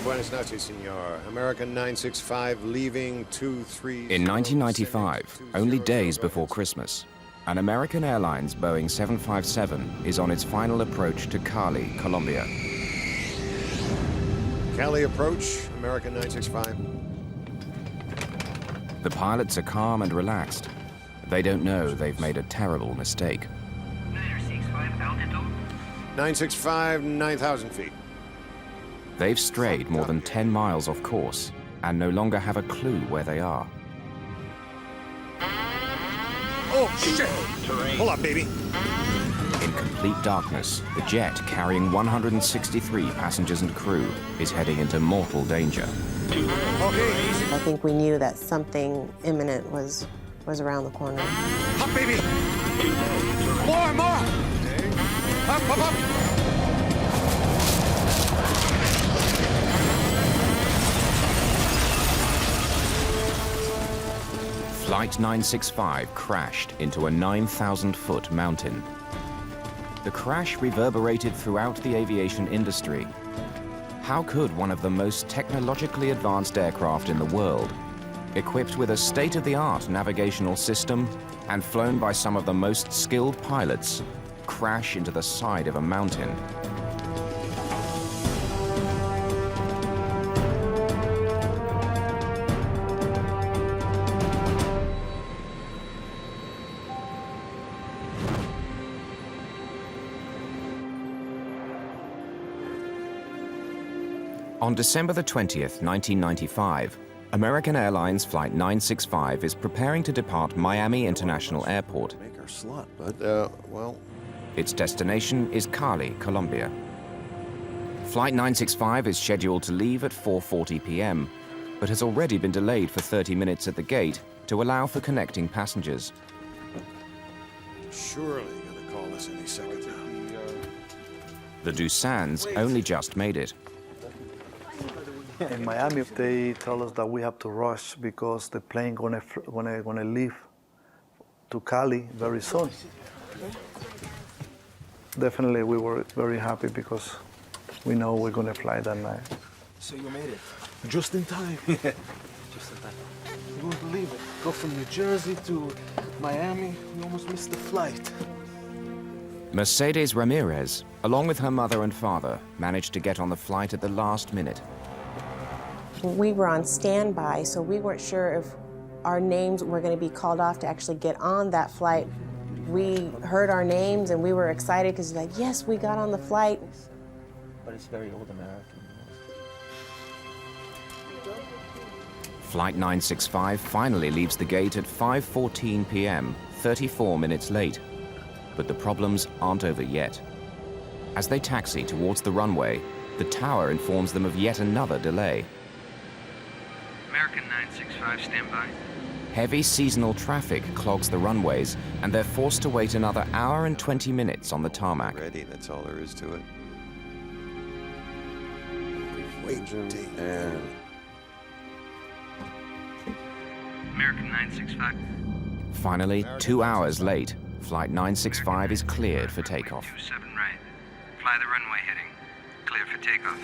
Buenas noches, senor. American 965 leaving 23... In 1995, only days before Christmas, an American Airlines Boeing 757 is on its final approach to Cali, Colombia. Cali approach, American 965. The pilots are calm and relaxed. They don't know they've made a terrible mistake. 965, 9,000 feet. They've strayed more than 10 miles off course and no longer have a clue where they are. Oh, shit! Pull up, baby. In complete darkness, the jet carrying 163 passengers and crew is heading into mortal danger. Okay. I think we knew that something imminent was around the corner. Up, baby! More! Up! Flight 965 crashed into a 9,000-foot mountain. The crash reverberated throughout the aviation industry. How could one of the most technologically advanced aircraft in the world, equipped with a state-of-the-art navigational system and flown by some of the most skilled pilots, crash into the side of a mountain? On December the 20th, 1995, American Airlines Flight 965 is preparing to depart Miami International Airport. Make our slot, but, well... Its destination is Cali, Colombia. Flight 965 is scheduled to leave at 4:40 p.m., but has already been delayed for 30 minutes at the gate to allow for connecting passengers. Surely gonna call us any second now. The Doosan's only just made it. In Miami, they tell us that we have to rush because the plane gonna leave to Cali very soon. Definitely, we were very happy because we know we're gonna fly that night. So you made it? Just in time. Just in time. You won't believe it. Go from New Jersey to Miami, we almost missed the flight. Mercedes Ramirez, along with her mother and father, managed to get on the flight at the last minute. We were on standby, so we weren't sure if our names were going to be called off to actually get on that flight. We heard our names and we were excited because like, yes, we got on the flight. But it's very old American. Flight 965 finally leaves the gate at 5:14 p.m., 34 minutes late. But the problems aren't over yet. As they taxi towards the runway, the tower informs them of yet another delay. American 965, stand by. Heavy seasonal traffic clogs the runways, and they're forced to wait another hour and 20 minutes on the tarmac. Ready, that's all there is to it. Waiting. And... American 965. Finally, 2 hours late, Flight 965 is cleared for takeoff. 27 right. Fly the runway heading. Clear for takeoff.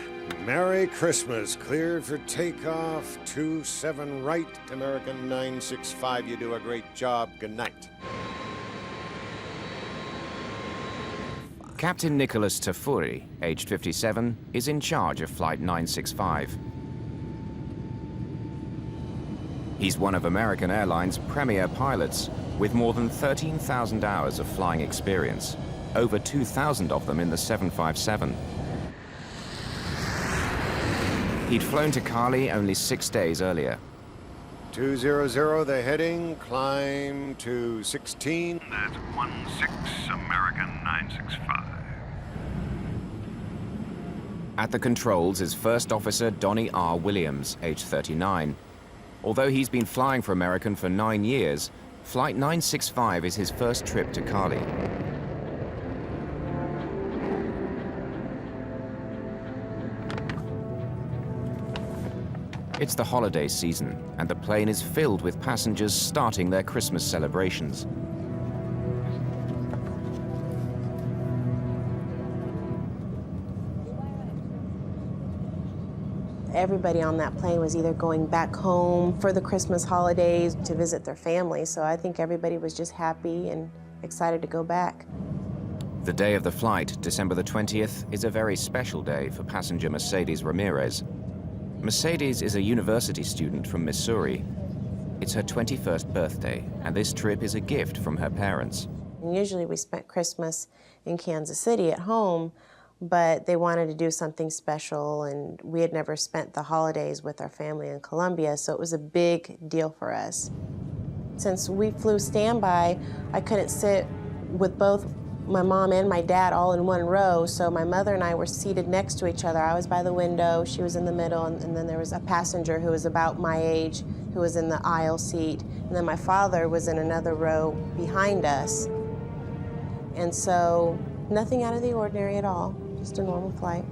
Merry Christmas. Cleared for takeoff. 27 right. American 965. You do a great job. Good night. Captain Nicholas Tafuri, aged 57, is in charge of Flight 965. He's one of American Airlines' premier pilots, with more than 13,000 hours of flying experience, over 2,000 of them in the 757. He'd flown to Cali only 6 days earlier. 200, the heading, climb to 16. That's 16 American 965. At the controls is First Officer Donnie R. Williams, age 39. Although he's been flying for American for 9 years, Flight 965 is his first trip to Cali. It's the holiday season, and the plane is filled with passengers starting their Christmas celebrations. Everybody on that plane was either going back home for the Christmas holidays to visit their families, so I think everybody was just happy and excited to go back. The day of the flight, December the 20th, is a very special day for passenger Mercedes Ramirez. Mercedes is a university student from Missouri. It's her 21st birthday, and this trip is a gift from her parents. Usually we spent Christmas in Kansas City at home, but they wanted to do something special, and we had never spent the holidays with our family in Colombia, so it was a big deal for us. Since we flew standby, I couldn't sit with both my mom and my dad all in one row, so my mother and I were seated next to each other. I was by the window, she was in the middle, and then there was a passenger who was about my age who was in the aisle seat, and then my father was in another row behind us. And so, nothing out of the ordinary at all, just a normal flight.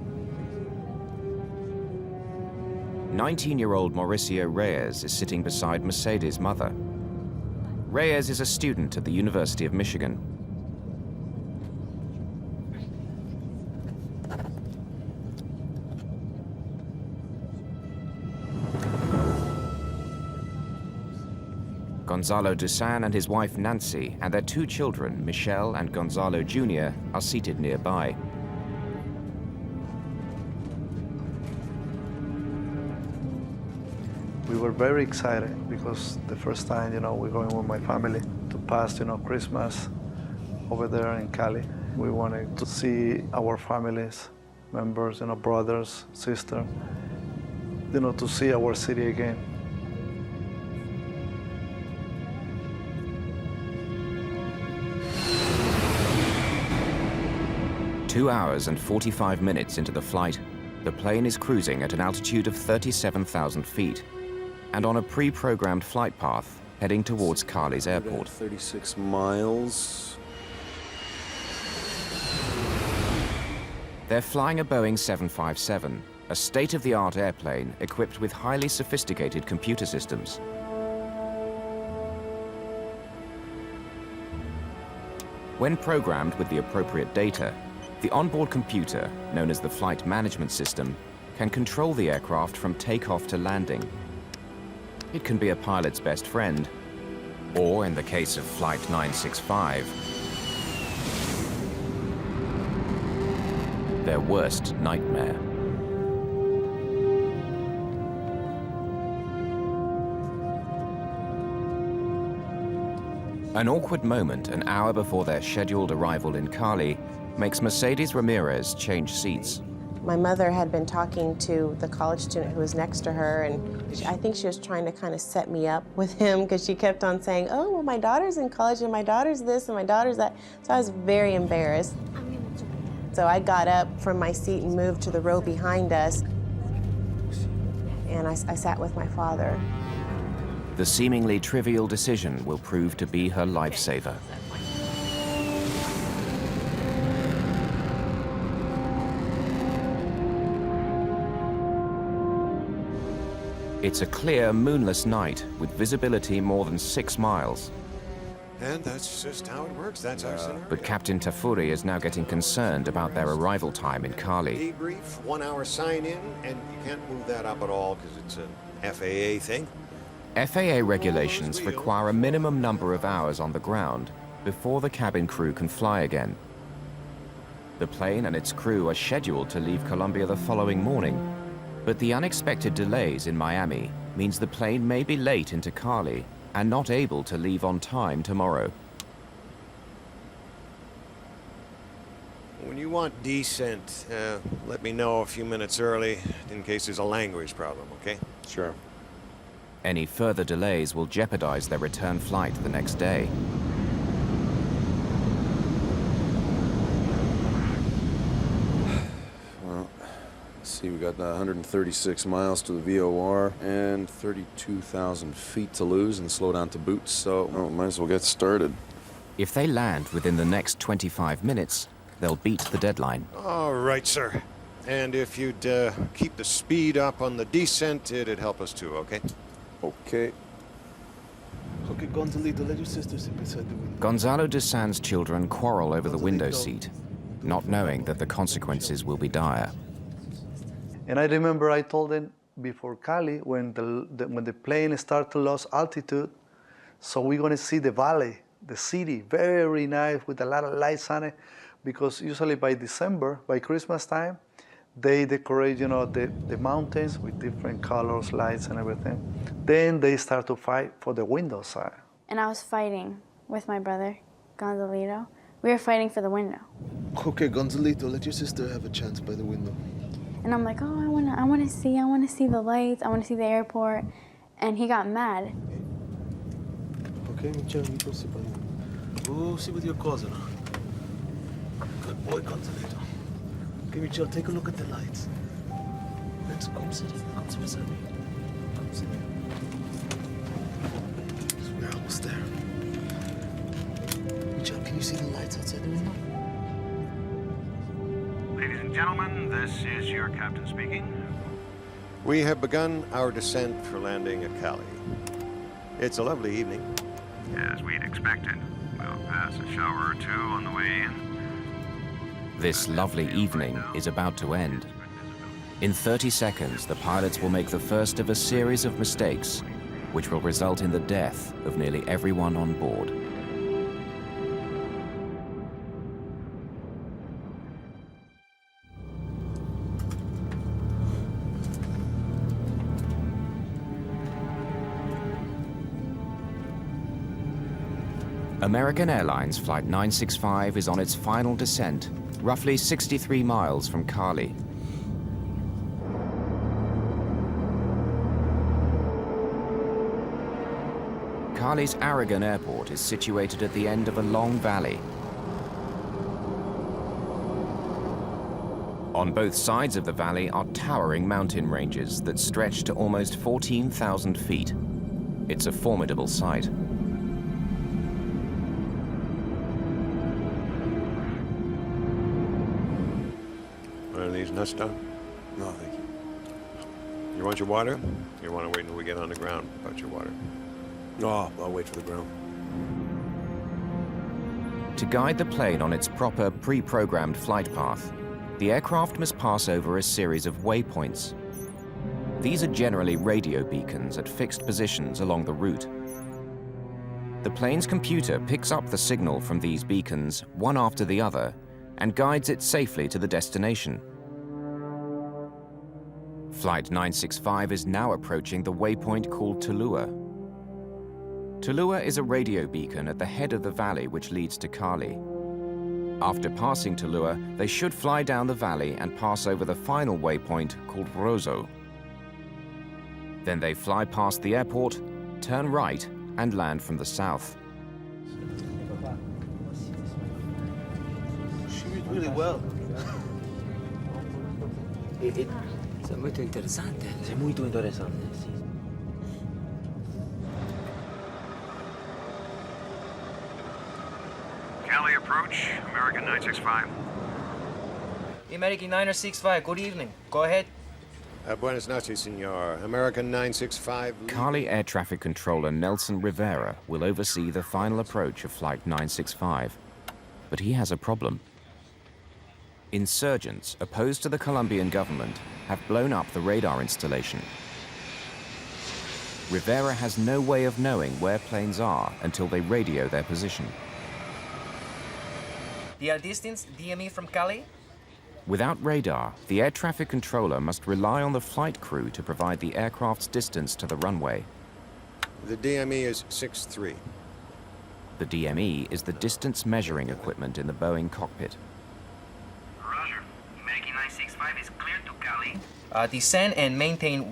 19-year-old Mauricio Reyes is sitting beside Mercedes' mother. Reyes is a student at the University of Michigan. Gonzalo Dusan and his wife Nancy and their two children, Michelle and Gonzalo Jr., are seated nearby. We were very excited because the first time, we're going with my family to pass, Christmas over there in Cali. We wanted to see our families, members, brothers, sisters, to see our city again. Two hours and 45 minutes into the flight, the plane is cruising at an altitude of 37,000 feet and on a pre-programmed flight path heading towards Cali's airport. 36 miles. They're flying a Boeing 757, a state-of-the-art airplane equipped with highly sophisticated computer systems. When programmed with the appropriate data, the onboard computer, known as the Flight Management System, can control the aircraft from takeoff to landing. It can be a pilot's best friend, or in the case of Flight 965, their worst nightmare. An awkward moment an hour before their scheduled arrival in Cali makes Mercedes Ramirez change seats. My mother had been talking to the college student who was next to her, and I think she was trying to kind of set me up with him because she kept on saying, oh, well, my daughter's in college and my daughter's this and my daughter's that. So I was very embarrassed. So I got up from my seat and moved to the row behind us, and I sat with my father. The seemingly trivial decision will prove to be her lifesaver. It's a clear, moonless night with visibility more than 6 miles. And that's just how it works. That's our scenario. But Captain Tafuri is now getting concerned about their arrival time in Cali. Debrief, 1 hour sign in, and you can't move that up at all because it's an FAA thing. FAA regulations require a minimum number of hours on the ground before the cabin crew can fly again. The plane and its crew are scheduled to leave Colombia the following morning, but the unexpected delays in Miami means the plane may be late into Cali and not able to leave on time tomorrow. When you want descent, let me know a few minutes early in case there's a language problem, okay? Sure. Any further delays will jeopardize their return flight the next day. Well, let's see, we got 136 miles to the VOR and 32,000 feet to lose and slow down to boot, so might as well get started. If they land within the next 25 minutes, they'll beat the deadline. All right, sir. And if you'd keep the speed up on the descent, it'd help us too, okay? Okay. Gonzalo Dusan's children quarrel over the window seat, not knowing that the consequences will be dire. And I remember I told them, before Cali when when the plane start to lose altitude. So we're going to see the valley, the city, very nice with a lot of lights on it, because usually by December, by Christmas time, they decorate, you know, the mountains with different colors, lights, and everything. Then they start to fight for the window side. And I was fighting with my brother, Gonzalito. We were fighting for the window. Okay, Gonzalito, let your sister have a chance by the window. And I'm like, oh, I wanna see the lights, I wanna see the airport. And he got mad. Okay, Michelito, see by you. Go see with your cousin. Good boy, Gonzalito. Okay, Michel, take a look at the lights. Let's come sit. Come sit beside me. Come sit. We're almost there. Michel, can you see the lights outside the window? Ladies and gentlemen, this is your captain speaking. We have begun our descent for landing at Cali. It's a lovely evening. As we'd expected, we'll pass a shower or two on the way in. This lovely evening is about to end. In 30 seconds, the pilots will make the first of a series of mistakes, which will result in the death of nearly everyone on board. American Airlines Flight 965 is on its final descent, roughly 63 miles from Cali. Cali's Aragon Airport is situated at the end of a long valley. On both sides of the valley are towering mountain ranges that stretch to almost 14,000 feet. It's a formidable sight. One of these nuts done? No, thank you. You want your water? You want to wait until we get on the ground about your water? Oh, I'll wait for the ground. To guide the plane on its proper pre-programmed flight path, the aircraft must pass over a series of waypoints. These are generally radio beacons at fixed positions along the route. The plane's computer picks up the signal from these beacons, one after the other, and guides it safely to the destination. Flight 965 is now approaching the waypoint called Tulua. Tulua is a radio beacon at the head of the valley which leads to Cali. After passing Tulua, they should fly down the valley and pass over the final waypoint called Rosso. Then they fly past the airport, turn right, and land from the south. She did really well. È molto interessante. È molto interessante, sì. Cali approach, American 965. American 965, good evening. Go ahead. Buenas noches, senor. American 965. Cali Air Traffic Controller Nelson Rivera will oversee the final approach of Flight 965. But he has a problem. Insurgents opposed to the Colombian government have blown up the radar installation. Rivera has no way of knowing where planes are until they radio their position. The distance, DME from Cali? Without radar, the air traffic controller must rely on the flight crew to provide the aircraft's distance to the runway. The DME is 6'3". The DME is the distance measuring equipment in the Boeing cockpit. Roger. American 965 is clear to Cali. Descend and maintain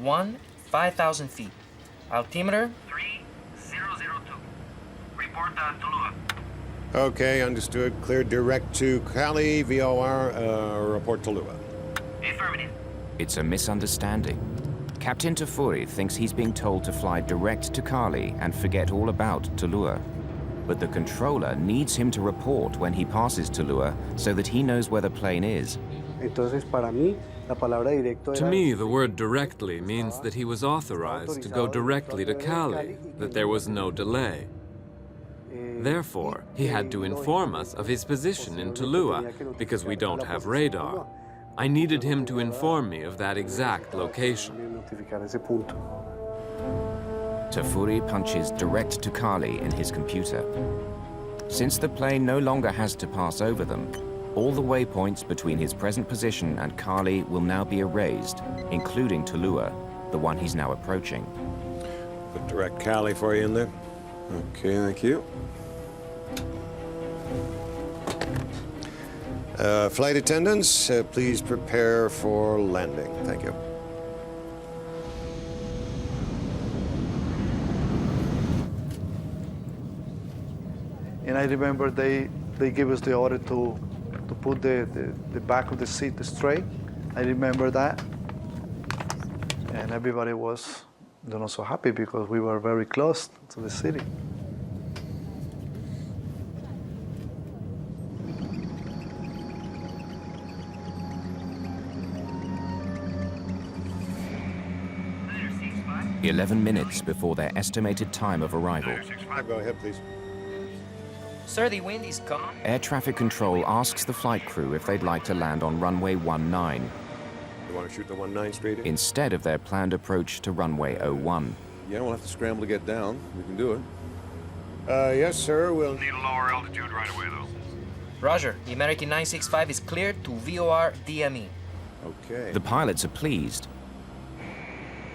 5,000 feet. Altimeter? 3002. Report Tulua. Okay, understood. Clear direct to Cali, VOR, report Tulua. Affirmative. It's a misunderstanding. Captain Tafuri thinks he's being told to fly direct to Cali and forget all about Tulua. But the controller needs him to report when he passes Tulua so that he knows where the plane is. To me, the word directly means that he was authorized to go directly to Cali, that there was no delay. Therefore, he had to inform us of his position in Tulua, because we don't have radar. I needed him to inform me of that exact location. Tafuri punches direct to Cali in his computer. Since the plane no longer has to pass over them, all the waypoints between his present position and Cali will now be erased, including Tulua, the one he's now approaching. Put direct Cali for you in there. Okay, thank you. Flight attendants, please prepare for landing. Thank you. And I remember they gave us the order to put the back of the seat straight. I remember that. And everybody was, so happy because we were very close to the city. "11 minutes before their estimated time of arrival. Go ahead, please. Sir, the wind is calm. Air traffic control asks the flight crew if they'd like to land on runway 19, You want to shoot the 19 straight in? instead of their planned approach to runway 01. Yeah, we'll have to scramble to get down. We can do it. Yes, sir. We'll Need a lower altitude right away, though. Roger. The American 965 is cleared to VOR DME. Okay. The pilots are pleased.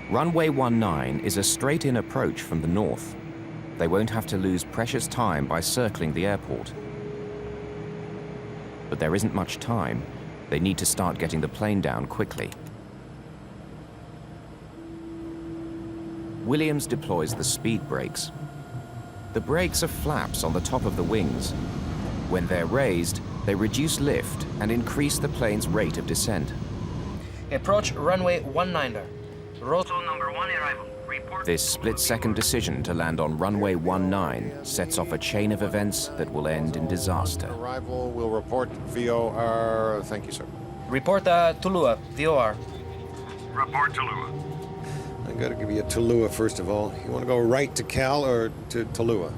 Runway 19 is a straight-in approach from the north. They won't have to lose precious time by circling the airport. But there isn't much time. They need to start getting the plane down quickly. Williams deploys the speed brakes. The brakes are flaps on the top of the wings. When they're raised, they reduce lift and increase the plane's rate of descent. Approach runway 19. Rosso number 1 arrival. Report. This split-second decision to land on runway 19 sets off a chain of events that will end in disaster. arrival. We'll report VOR. Thank you, sir. Report Tulua, VOR. Report to Lua. I got to give you a Tulua first of all. You want to go right to Cal or to Tulua?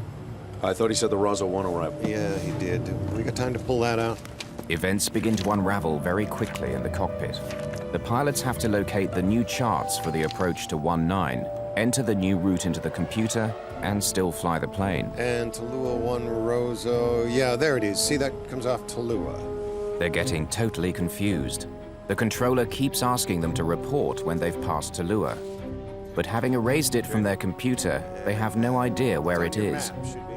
I thought he said the Rosso 1 arrival. Yeah, he did. We got time to pull that out. Events begin to unravel very quickly in the cockpit. The pilots have to locate the new charts for the approach to 19, enter the new route into the computer, and still fly the plane. And Tulua 1 Rosso. Yeah, there it is. See, that comes off Tulua. They're getting totally confused. The controller keeps asking them to report when they've passed Tulua. But having erased it from their computer, they have no idea where it is. Map should be.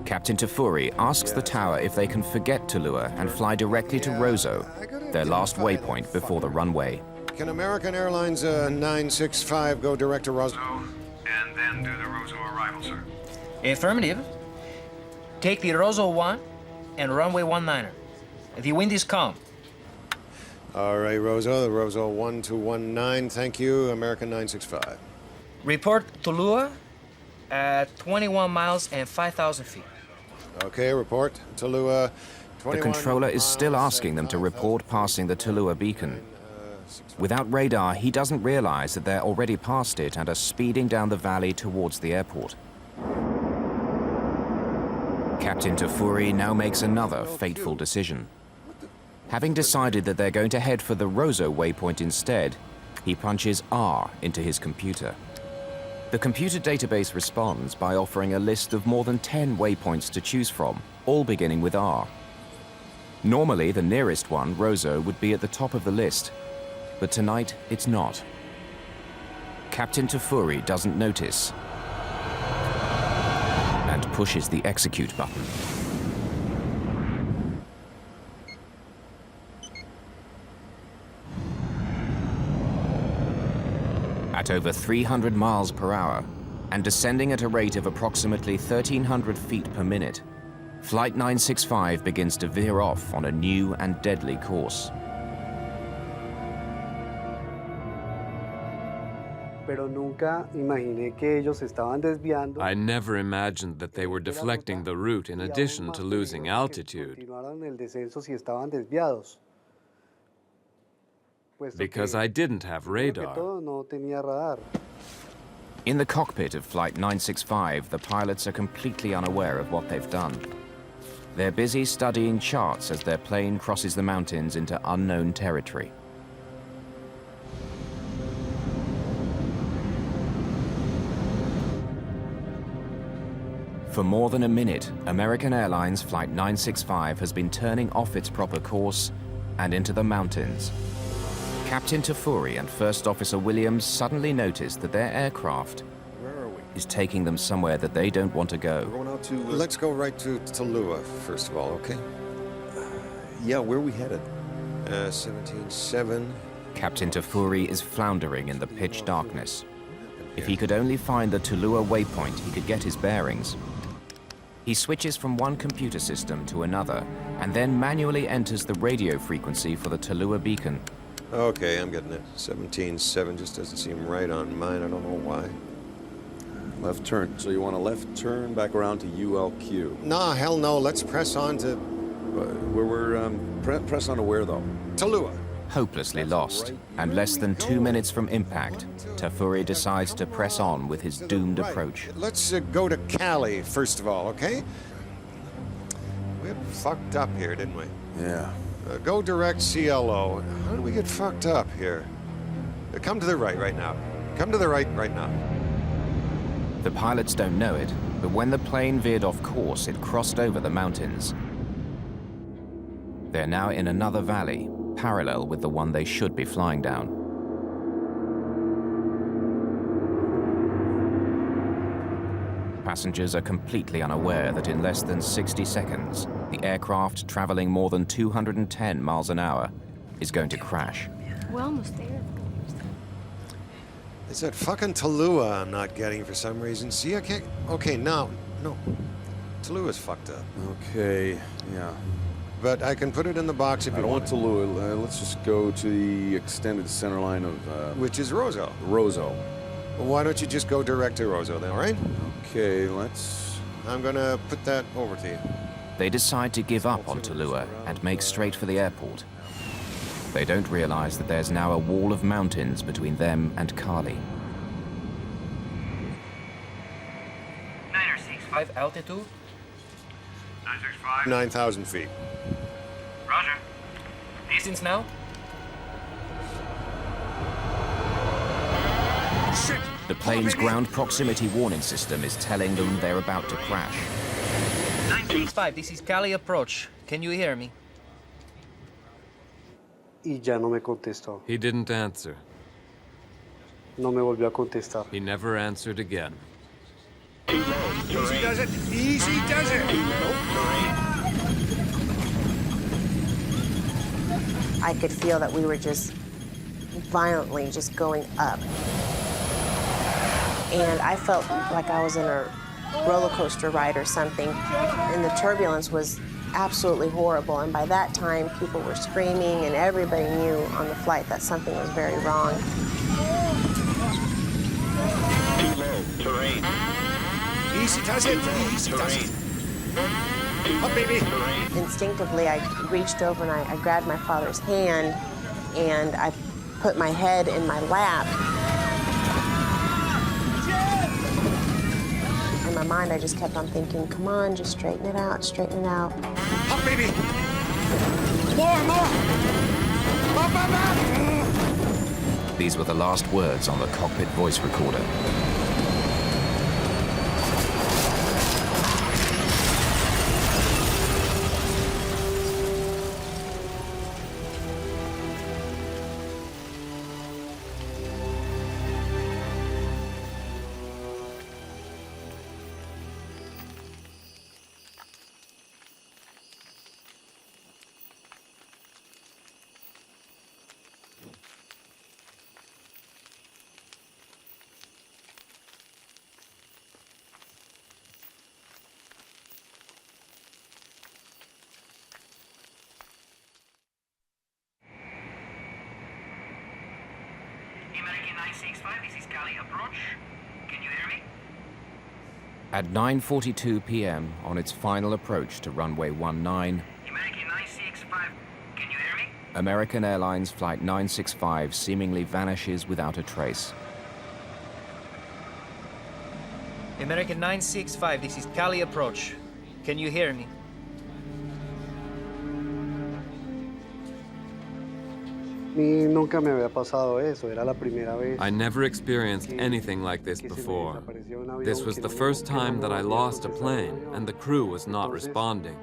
Captain Tafuri asks the tower if they can forget Tulua and fly directly to Rosso, their last waypoint before the runway. Can American Airlines 965 go direct to Rosso? And then do the Rosso arrival, sir. Affirmative. Take the Rosso 1 and runway 19. The wind is calm. All right, Rosso. The Rosso 1219. Thank you, American 965. Report Tulua at 21 miles and 5,000 feet. Okay, report. Tulua. The controller is still asking them to report passing the Tulua beacon. Without radar, he doesn't realize that they're already past it and are speeding down the valley towards the airport. Captain Tafuri now makes another fateful decision. Having decided that they're going to head for the Rosso waypoint instead, he punches R into his computer. The computer database responds by offering a list of more than 10 waypoints to choose from, all beginning with R. Normally, the nearest one, Rosso, would be at the top of the list, but tonight it's not. Captain Tafuri doesn't notice and pushes the execute button. At over 300 miles per hour and descending at a rate of approximately 1,300 feet per minute, Flight 965 begins to veer off on a new and deadly course. I never imagined that they were deflecting the route in addition to losing altitude, because I didn't have radar. In the cockpit of Flight 965, the pilots are completely unaware of what they've done. They're busy studying charts as their plane crosses the mountains into unknown territory. For more than a minute, American Airlines Flight 965 has been turning off its proper course and into the mountains. Captain Tafuri and First Officer Williams suddenly notice that their aircraft is taking them somewhere that they don't want to go. We're going out to... Let's go right to Tallulah, first of all, okay? Yeah, where are we headed? 17.7. Captain Tafuri is floundering in the pitch darkness. If he could only find the Tallulah waypoint, he could get his bearings. He switches from one computer system to another and then manually enters the radio frequency for the Tallulah beacon. Okay, I'm getting it. 17.7 just doesn't seem right on mine. I don't know why. Left turn. So you want a left turn back around to ULQ? Nah, hell no. Let's press on to Press on to where, though? Tallulah. Hopelessly lost, and less than 2 minutes from impact, Tafuri decides to press on with his doomed approach. Let's go to Cali, first of all, okay? We fucked up here, didn't we? Yeah. Go direct CLO. How did we get fucked up here? Come to the right now. Come to the right now. The pilots don't know it, but when the plane veered off course, it crossed over the mountains. They're now in another valley, parallel with the one they should be flying down. Passengers are completely unaware that in less than 60 seconds, the aircraft traveling more than 210 miles an hour is going to crash. We're almost there. It's that fucking Tallulah I'm not getting for some reason. See, I can't... Okay, now, no. Tallulah's fucked up. Okay, yeah. But I can put it in the box if you want. I don't want Tallulah. Let's just go to the extended center line of... Which is Roseau. Roseau. Well, why don't you just go direct to Roseau then, all right? Okay, let's... I'm gonna put that over to you. They decide to give up on Tallulah and make straight for the airport. They don't realize that there's now a wall of mountains between them and Cali. 965 altitude. 965. 9,000 feet. Roger. Distance now? Shit! The plane's ground proximity warning system is telling them they're about to crash. 965, this is Cali approach. Can you hear me? Y ya no me contestó. He didn't answer. No me volvió a contestar. He never answered again. Easy does it! Easy does it! I could feel that we were just violently just going up. And I felt like I was in a roller coaster ride or something. And the turbulence was absolutely horrible. And by that time, people were screaming and everybody knew on the flight that something was very wrong. Too low. Terrain. Easy does it! Easy does it! Up, baby! Instinctively, I reached over and I grabbed my father's hand and I put my head in my lap. In my mind, I just kept on thinking, come on, just straighten it out, straighten it out. Up, baby! More! Up, up, up! These were the last words on the cockpit voice recorder. American 965, this is Cali approach. Can you hear me? At 9:42 p.m. on its final approach to runway 19, American 965, can you hear me? American Airlines Flight 965 seemingly vanishes without a trace. American 965, this is Cali approach. Can you hear me? mí nunca me había pasado eso, era la primera vez. I never experienced anything like this before. This was the first time that I lost a plane and the crew was not responding.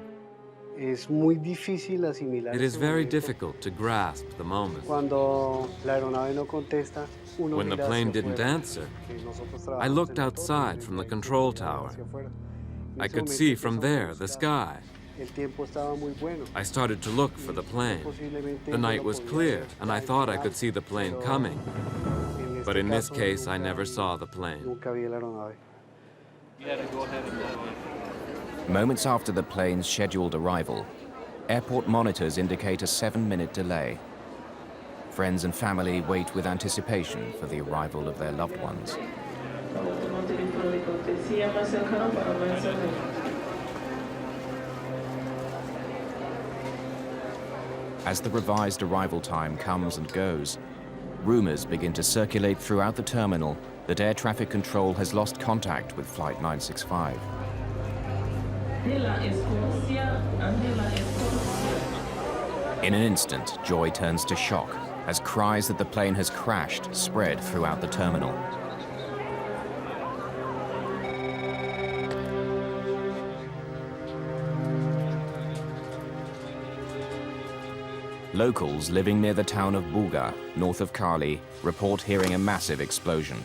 Es muy difícil asimilar. It is very difficult to grasp the moment. Cuando la aeronave no contesta, uno When the mira plane hacia didn't afuera, answer, que nosotros I trabajamos looked en el outside torno, from the y control miramos tower. hacia afuera. En I ese could momento see from empezamos a there the buscar. sky. El tiempo estaba muy bueno. I started to look for the plane. The night was clear, and I thought I could see the plane coming. But in this case, I never saw the plane. Nunca vi la aeronave. Moments after the plane's scheduled arrival, airport monitors indicate a 7-minute delay. Friends and family wait with anticipation for the arrival of their loved ones. As the revised arrival time comes and goes, rumors begin to circulate throughout the terminal that air traffic control has lost contact with Flight 965. In an instant, joy turns to shock as cries that the plane has crashed spread throughout the terminal. Locals living near the town of Buga, north of Cali, report hearing a massive explosion.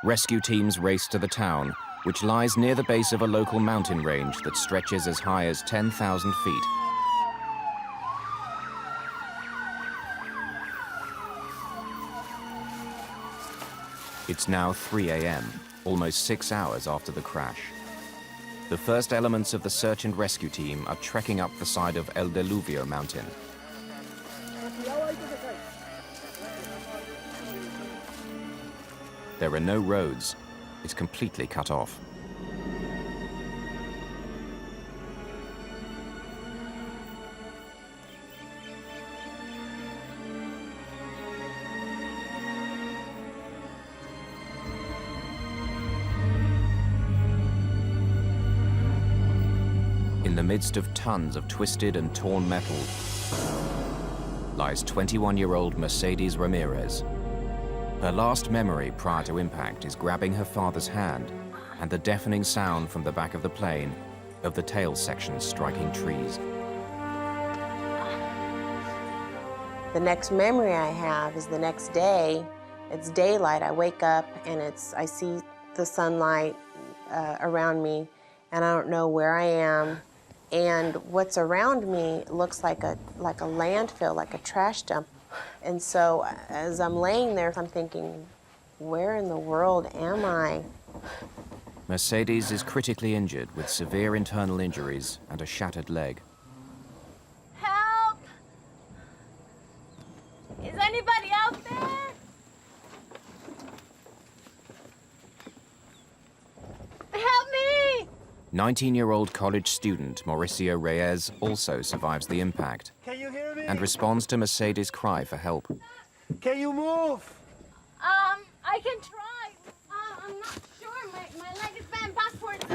Rescue teams race to the town, which lies near the base of a local mountain range that stretches as high as 10,000 feet. It's now 3 a.m., almost 6 hours after the crash. The first elements of the search and rescue team are trekking up the side of El Diluvio mountain. There are no roads. It's completely cut off. In the midst of tons of twisted and torn metal lies 21-year-old Mercedes Ramirez. Her last memory prior to impact is grabbing her father's hand and the deafening sound from the back of the plane of the tail section striking trees. The next memory I have is the next day. It's daylight. I wake up and I see the sunlight around me, and I don't know where I am. And what's around me looks like a landfill, like a trash dump. And so as I'm laying there, I'm thinking, where in the world am I? Mercedes is critically injured with severe internal injuries and a shattered leg. Help! Is anybody out there? 19-year-old college student Mauricio Reyes also survives the impact and responds to Mercedes' cry for help. Can you move? I can try. I'm not sure. My leg is bent backwards.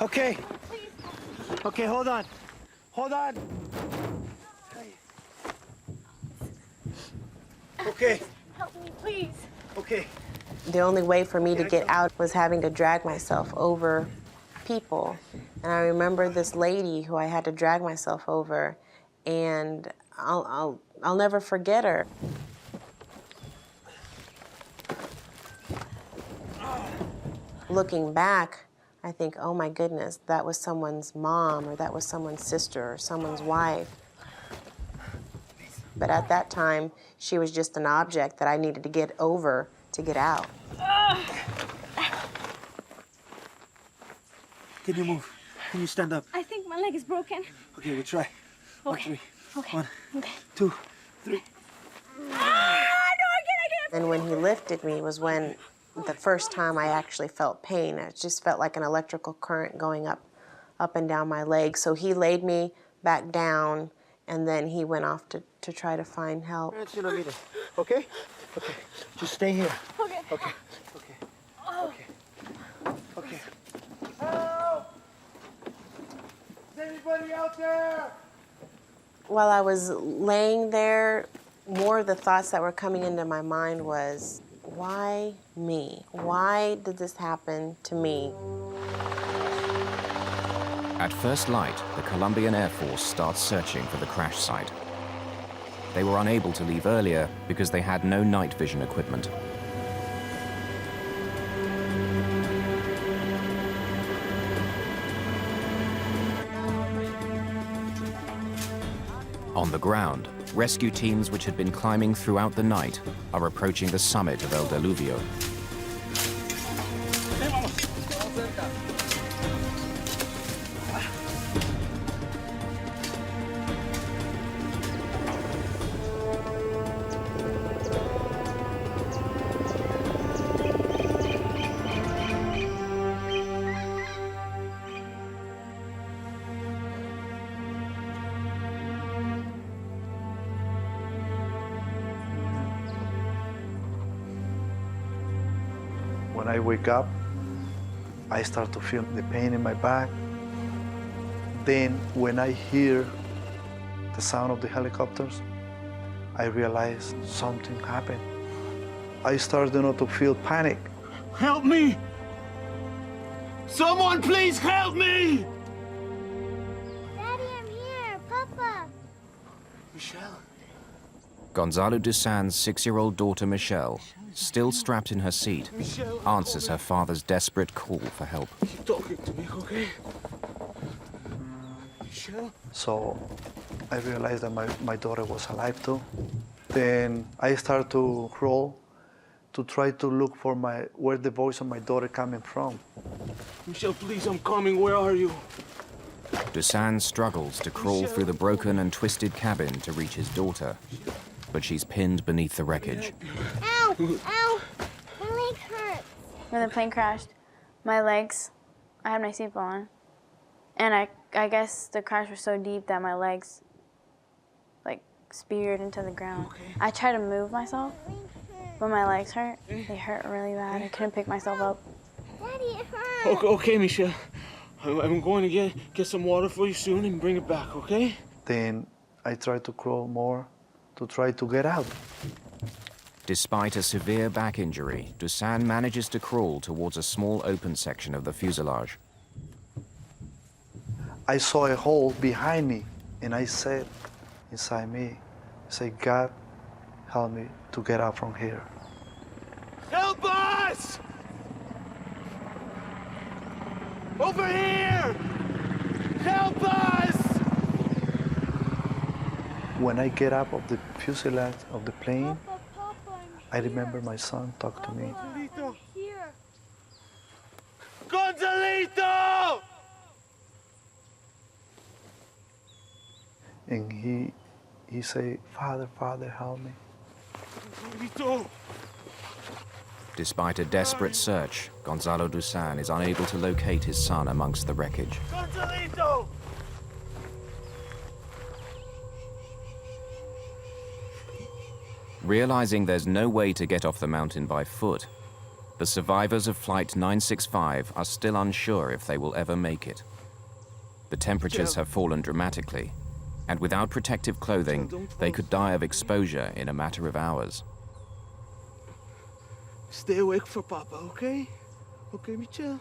Okay. Please. Okay, hold on. Hold on. Okay. Help me, please. Okay. The only way for me to get out was having to drag myself over people. And I remember this lady who I had to drag myself over, and I'll never forget her. Looking back, I think, oh my goodness, that was someone's mom, or that was someone's sister, or someone's wife. But at that time, she was just an object that I needed to get over to get out. Can you move? Can you stand up? I think my leg is broken. Okay, we'll try. Okay. Okay. 1, Okay. 2, 3. And when he lifted me was when the first time I actually felt pain. It just felt like an electrical current going up and down my leg. So he laid me back down, and then he went off to try to find help. Okay? Okay. Just stay here. Okay. Okay. Okay. Okay. Okay. Help! While I was laying there, more of the thoughts that were coming into my mind was, why me? Why did this happen to me? At first light, the Colombian Air Force starts searching for the crash site. They were unable to leave earlier because they had no night vision equipment. On the ground, rescue teams which had been climbing throughout the night are approaching the summit of El Diluvio. When I wake up, I start to feel the pain in my back. Then when I hear the sound of the helicopters, I realize something happened. I start to feel panic. Help me! Someone please help me! Daddy, I'm here. Papa. Michelle. Gonzalo Dusan's 6-year-old daughter Michelle, still strapped in her seat, answers her father's desperate call for help. Keep talking to me, okay? Michelle? So I realized that my daughter was alive too. Then I start to crawl to try to look for where the voice of my daughter coming from. Michelle, please, I'm coming. Where are you? Dusan struggles to crawl through the broken and twisted cabin to reach his daughter, but she's pinned beneath the wreckage. Ow! Ow! My leg hurts. When the plane crashed, my legs, I had my seatbelt on, and I guess the crash was so deep that my legs, like, speared into the ground. Okay. I tried to move myself, but my legs hurt. They hurt really bad. I couldn't pick myself up. Daddy, it hurts. Okay, Michelle. I'm going to get some water for you soon and bring it back, okay? Then I try to crawl more to try to get out. Despite a severe back injury, Dusan manages to crawl towards a small open section of the fuselage. I saw a hole behind me, and I said inside me, God, help me to get out from here. Help us! Over here! Help us! When I get up of the fuselage of the plane, I remember my son talk to me. Gonzalito! Gonzalito! And he say, Father, Father, help me. Gonzalito! Despite a desperate search, Gonzalo Dusan is unable to locate his son amongst the wreckage. Gonzalito! Realizing there's no way to get off the mountain by foot, the survivors of Flight 965 are still unsure if they will ever make it. The temperatures have fallen dramatically, and without protective clothing, they could die of exposure in a matter of hours. Stay awake for Papa, okay? Okay, Michelle?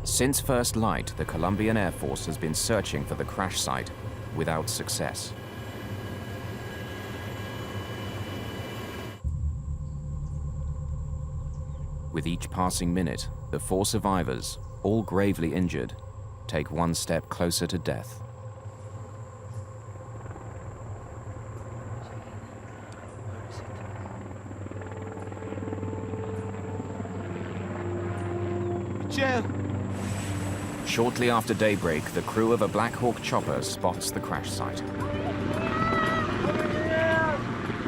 Since first light, the Colombian Air Force has been searching for the crash site without success. With each passing minute, the 4 survivors, all gravely injured, take one step closer to death. Michelle! Shortly after daybreak, the crew of a Black Hawk chopper spots the crash site.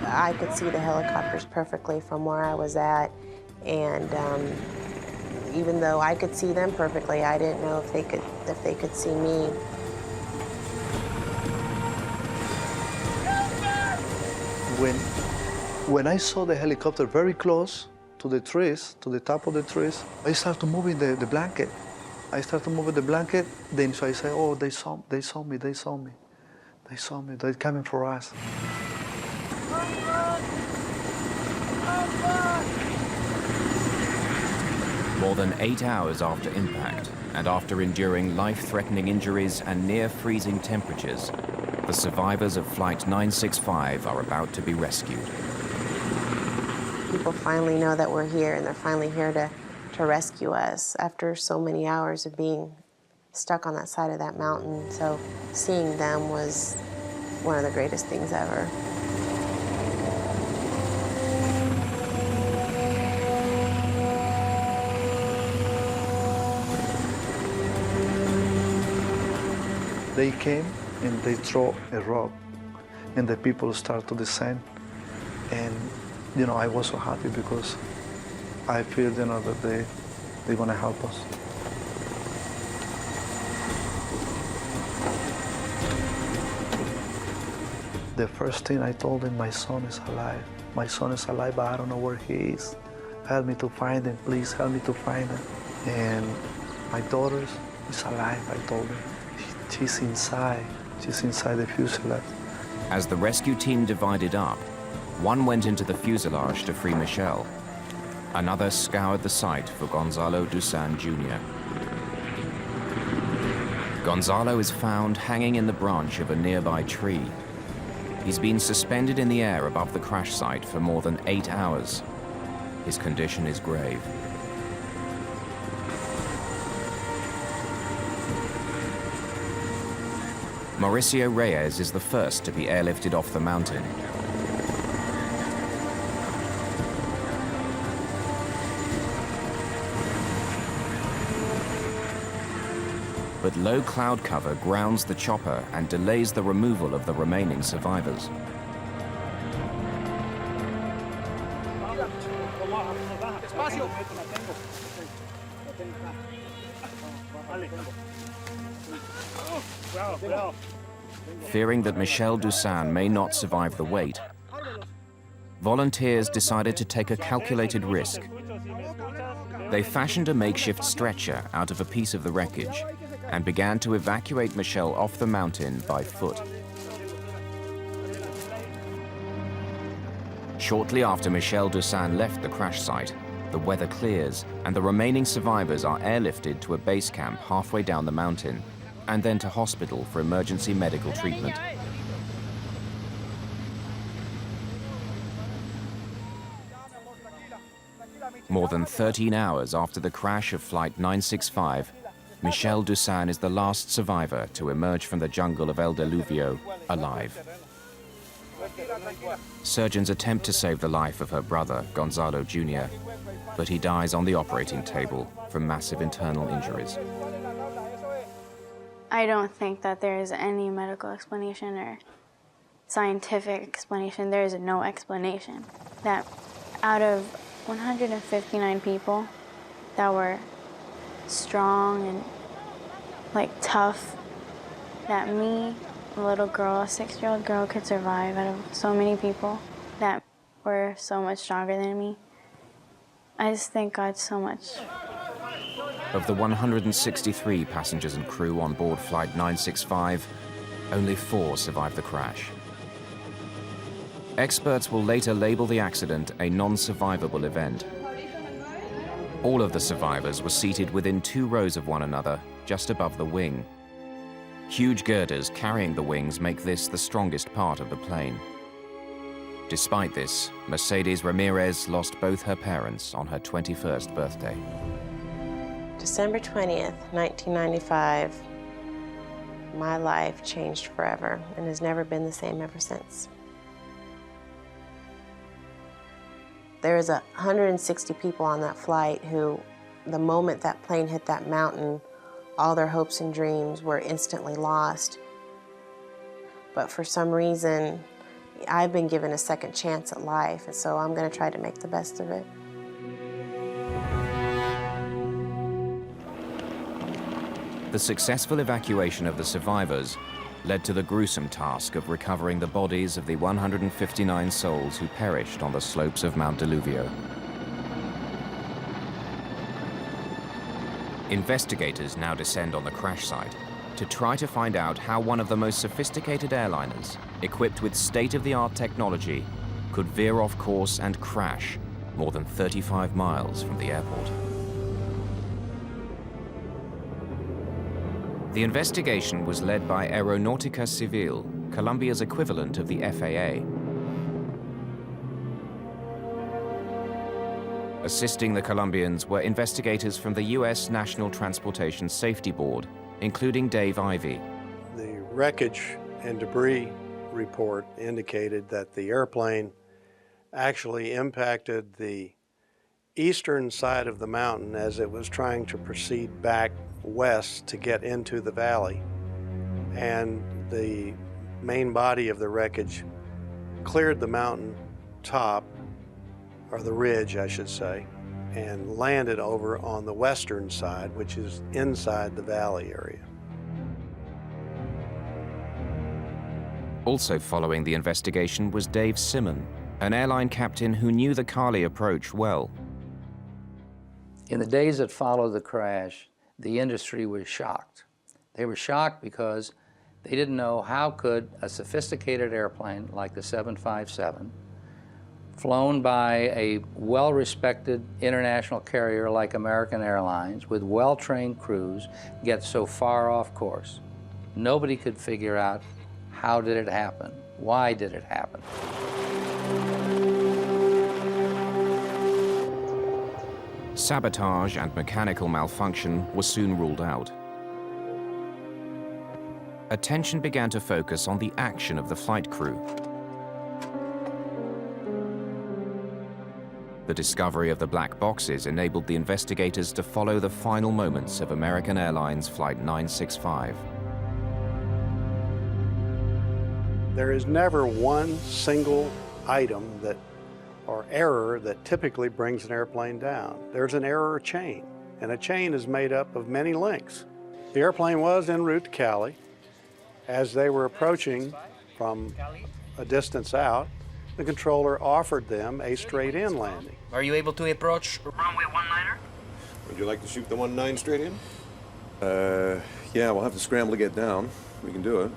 I could see the helicopters perfectly from where I was at, and even though I could see them perfectly, I didn't know if they could see me. When I saw the helicopter very close to the trees, to the top of the trees, I started moving the blanket. I started moving the blanket, then so I say, oh, they saw me. They're coming for us. More than 8 hours after impact, and after enduring life-threatening injuries and near-freezing temperatures, the survivors of Flight 965 are about to be rescued. People finally know that we're here, and they're finally here to rescue us after so many hours of being stuck on that side of that mountain. So seeing them was one of the greatest things ever. They came and they throw a rock, and the people start to descend. And I was so happy because I feel that they're gonna help us. The first thing I told them, my son is alive. My son is alive, but I don't know where he is. Help me to find him, please help me to find him. And my daughter is alive, I told them. She's inside the fuselage. As the rescue team divided up, one went into the fuselage to free Michelle. Another scoured the site for Gonzalo Dusan Jr. Gonzalo is found hanging in the branch of a nearby tree. He's been suspended in the air above the crash site for more than 8 hours. His condition is grave. Mauricio Reyes is the first to be airlifted off the mountain. But low cloud cover grounds the chopper and delays the removal of the remaining survivors. Fearing that Michelle Dusan may not survive the weight, volunteers decided to take a calculated risk. They fashioned a makeshift stretcher out of a piece of the wreckage and began to evacuate Michelle off the mountain by foot. Shortly after Michelle Dusan left the crash site, the weather clears and the remaining survivors are airlifted to a base camp halfway down the mountain and then to hospital for emergency medical treatment. More than 13 hours after the crash of Flight 965, Michelle Dusan is the last survivor to emerge from the jungle of El Diluvio alive. Surgeons attempt to save the life of her brother, Gonzalo Jr., but he dies on the operating table from massive internal injuries. I don't think that there is any medical explanation or scientific explanation. There is no explanation. That out of 159 people that were strong and tough, that me, a little girl, a 6-year-old girl, could survive out of so many people that were so much stronger than me. I just thank God so much. Of the 163 passengers and crew on board Flight 965, only 4 survived the crash. Experts will later label the accident a non-survivable event. All of the survivors were seated within 2 rows of one another, just above the wing. Huge girders carrying the wings make this the strongest part of the plane. Despite this, Mercedes Ramirez lost both her parents on her 21st birthday. December 20th, 1995, my life changed forever and has never been the same ever since. There was 160 people on that flight who, the moment that plane hit that mountain, all their hopes and dreams were instantly lost. But for some reason, I've been given a second chance at life, and so I'm going to try to make the best of it. The successful evacuation of the survivors led to the gruesome task of recovering the bodies of the 159 souls who perished on the slopes of Mount Diluvio. Investigators now descend on the crash site to try to find out how one of the most sophisticated airliners, equipped with state-of-the-art technology, could veer off course and crash more than 35 miles from the airport. The investigation was led by Aeronautica Civil, Colombia's equivalent of the FAA. Assisting the Colombians were investigators from the U.S. National Transportation Safety Board, including Dave Ivey. The wreckage and debris report indicated that the airplane actually impacted the eastern side of the mountain as it was trying to proceed back west to get into the valley. And the main body of the wreckage cleared the mountain top, or the ridge, I should say, and landed over on the western side, which is inside the valley area. Also following the investigation was Dave Simon, an airline captain who knew the Cali approach well. In the days that followed the crash, the industry was shocked. They were shocked because they didn't know how could a sophisticated airplane like the 757, flown by a well-respected international carrier like American Airlines with well-trained crews, get so far off course. Nobody could figure out how did it happen, why did it happen. Sabotage and mechanical malfunction were soon ruled out. Attention began to focus on the action of the flight crew. The discovery of the black boxes enabled the investigators to follow the final moments of American Airlines Flight 965. There is never one single item or error that typically brings an airplane down. There's an error chain, and a chain is made up of many links. The airplane was en route to Cali. As they were approaching from a distance out, the controller offered them a straight-in landing. Are you able to approach runway 19er? Would you like to shoot the 19 straight in? Yeah, we'll have to scramble to get down. We can do it.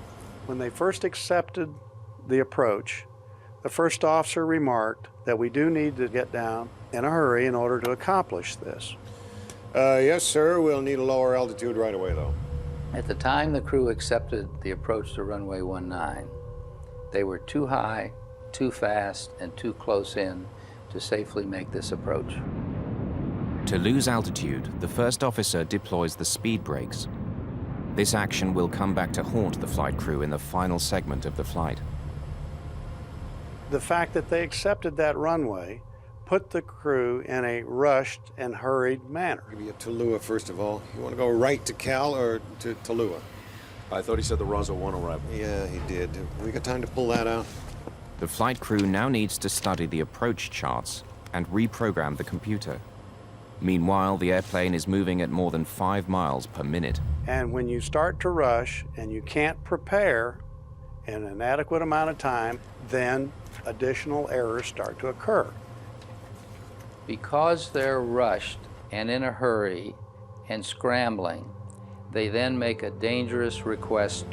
When they first accepted the approach, the first officer remarked that we do need to get down in a hurry in order to accomplish this. Yes, sir. We'll need a lower altitude right away, though. At the time the crew accepted the approach to runway 19, they were too high, too fast, and too close in to safely make this approach. To lose altitude, the first officer deploys the speed brakes. This action will come back to haunt the flight crew in the final segment of the flight. The fact that they accepted that runway put the crew in a rushed and hurried manner. Maybe at Tallulah, first of all. You want to go right to Cal or to Tallulah? I thought he said the Rosso 1 arrival. Yeah, he did. We got time to pull that out? The flight crew now needs to study the approach charts and reprogram the computer. Meanwhile, the airplane is moving at more than 5 miles per minute. And when you start to rush and you can't prepare in an adequate amount of time, then additional errors start to occur. Because they're rushed and in a hurry and scrambling, they then make a dangerous request.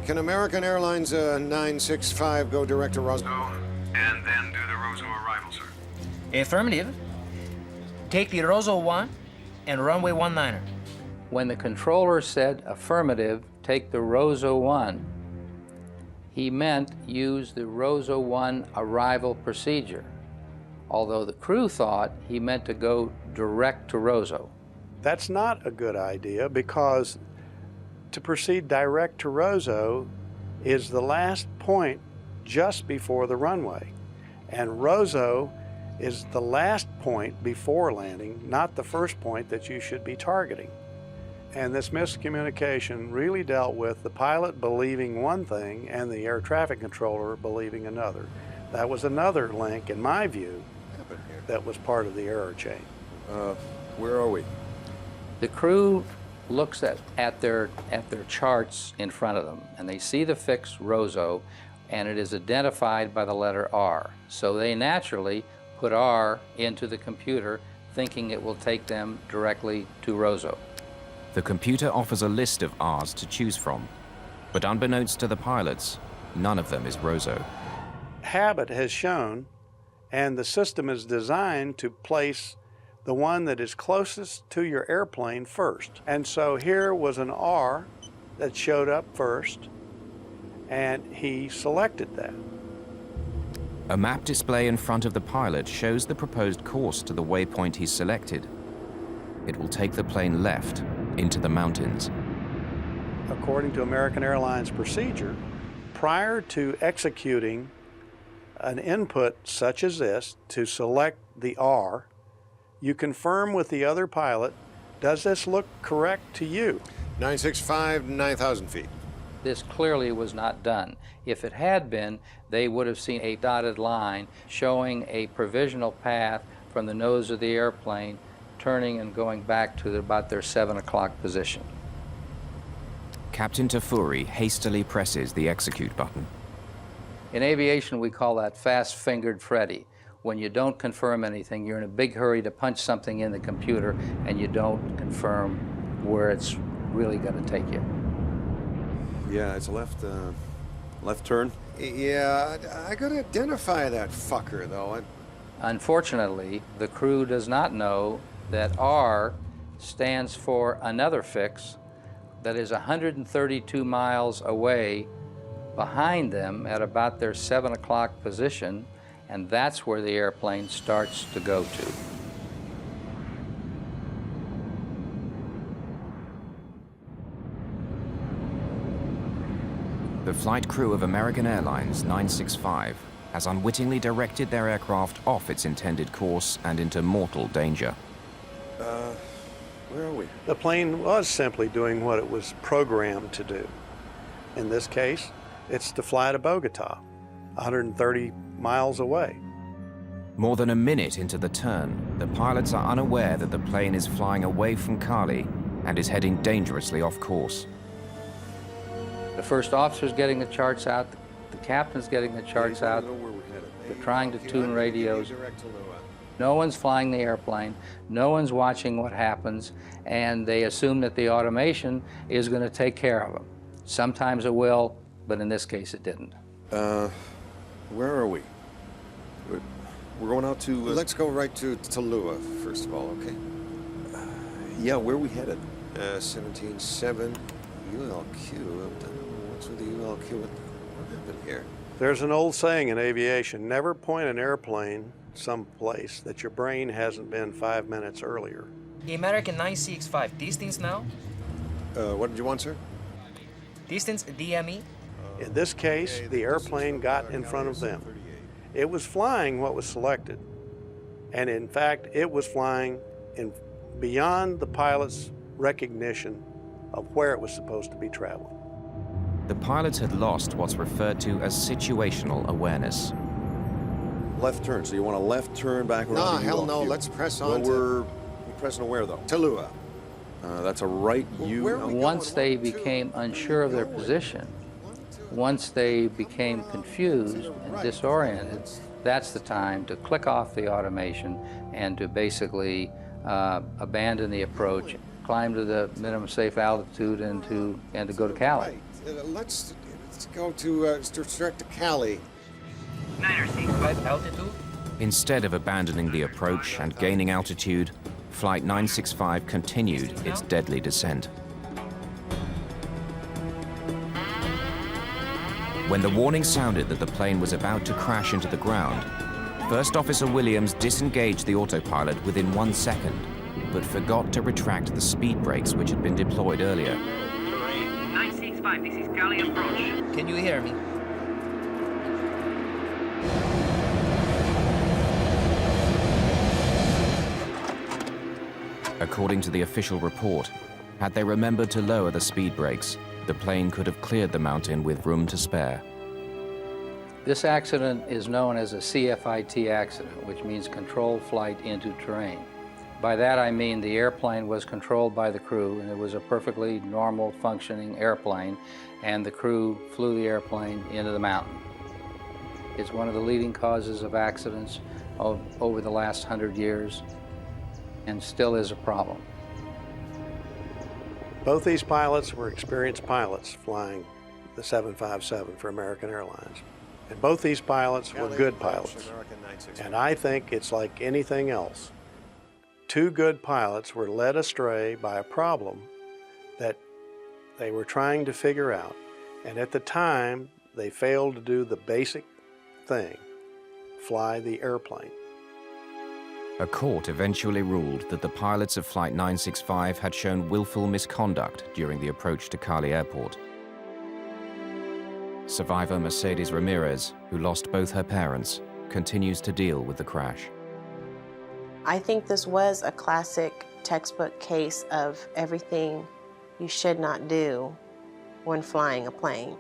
Can American Airlines 965 go direct to Rosso? And then do the Rosso arrival, sir. Affirmative. Take the Rosso 1 and runway 19er. When the controller said affirmative, take the Rosso 1, he meant use the Rosso 1 arrival procedure, although the crew thought he meant to go direct to Rosso. That's not a good idea because to proceed direct to Rosso is the last point just before the runway. And Rosso is the last point before landing, not the first point that you should be targeting. And this miscommunication really dealt with the pilot believing one thing and the air traffic controller believing another. That was another link, in my view, that was part of the error chain. Where are we? The crew looks at their charts in front of them, and they see the fix Rosso, and it is identified by the letter R. So they naturally put R into the computer thinking it will take them directly to Roseau. The computer offers a list of R's to choose from, but unbeknownst to the pilots, none of them is Roseau. Habit has shown, and the system is designed to place the one that is closest to your airplane first. And so here was an R that showed up first, and he selected that. A map display in front of the pilot shows the proposed course to the waypoint he's selected. It will take the plane left into the mountains. According to American Airlines procedure, prior to executing an input such as this to select the R, you confirm with the other pilot, does this look correct to you? 965, 9,000 feet. This clearly was not done. If it had been, they would have seen a dotted line showing a provisional path from the nose of the airplane, turning and going back to about their 7 o'clock position. Captain Tafuri hastily presses the execute button. In aviation, we call that fast-fingered Freddy. When you don't confirm anything, you're in a big hurry to punch something in the computer, and you don't confirm where it's really going to take you. Yeah, it's a left turn. Yeah, I gotta identify that fucker, though. Unfortunately, the crew does not know that R stands for another fix that is 132 miles away behind them at about their 7 o'clock position, and that's where the airplane starts to go to. The flight crew of American Airlines 965 has unwittingly directed their aircraft off its intended course and into mortal danger. Where are we? The plane was simply doing what it was programmed to do. In this case, it's to fly to Bogota, 130 miles away. More than a minute into the turn, the pilots are unaware that the plane is flying away from Cali and is heading dangerously off course. The first officer's getting the charts out, the captain's getting the charts out, they're trying to tune radios. No one's flying the airplane, no one's watching what happens, and they assume that the automation is going to take care of them. Sometimes it will, but in this case it didn't. Where are we? We're going out to... Let's go right to Tallulah, first of all, okay? Yeah, where are we headed? 17.7 ULQ. What's with the ULQ? What happened here? There's an old saying in aviation, never point an airplane someplace that your brain hasn't been 5 minutes earlier. The American 965, distance now? What did you want, sir? Distance DME? In this case, the airplane got in front of them. It was flying what was selected. And in fact, it was flying beyond the pilot's recognition of where it was supposed to be traveling. The pilots had lost what's referred to as situational awareness. Left turn, so you want a left turn back around No, to hell ULQ. no, let's press on Well, we're pressing to where, though? Tallulah. That's a right U. Once they became unsure of their position, once they became confused and disoriented, that's the time to click off the automation and to basically abandon the approach, climb to the minimum safe altitude, and to go to Cali. Right. Let's go to direct to Cali. 965 altitude? Instead of abandoning the approach and gaining altitude, Flight 965 continued its deadly descent. When the warning sounded that the plane was about to crash into the ground, First Officer Williams disengaged the autopilot within 1 second, but forgot to retract the speed brakes which had been deployed earlier. 965, this is Cali approach. Can you hear me? According to the official report, had they remembered to lower the speed brakes, the plane could have cleared the mountain with room to spare. This accident is known as a CFIT accident, which means controlled flight into terrain. By that I mean the airplane was controlled by the crew, and it was a perfectly normal functioning airplane, and the crew flew the airplane into the mountain. It's one of the leading causes of accidents over the last 100 years. and still is a problem. Both these pilots were experienced pilots flying the 757 for American Airlines. And both these pilots were good pilots. And I think it's like anything else. Two good pilots were led astray by a problem that they were trying to figure out. And at the time, they failed to do the basic thing, fly the airplane. A court eventually ruled that the pilots of Flight 965 had shown willful misconduct during the approach to Cali Airport. Survivor Mercedes Ramirez, who lost both her parents, continues to deal with the crash. I think this was a classic textbook case of everything you should not do when flying a plane.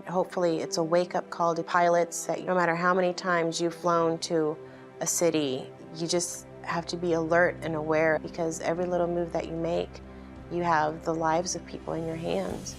Hopefully it's a wake-up call to pilots that no matter how many times you've flown to a city, you just have to be alert and aware, because every little move that you make, you have the lives of people in your hands.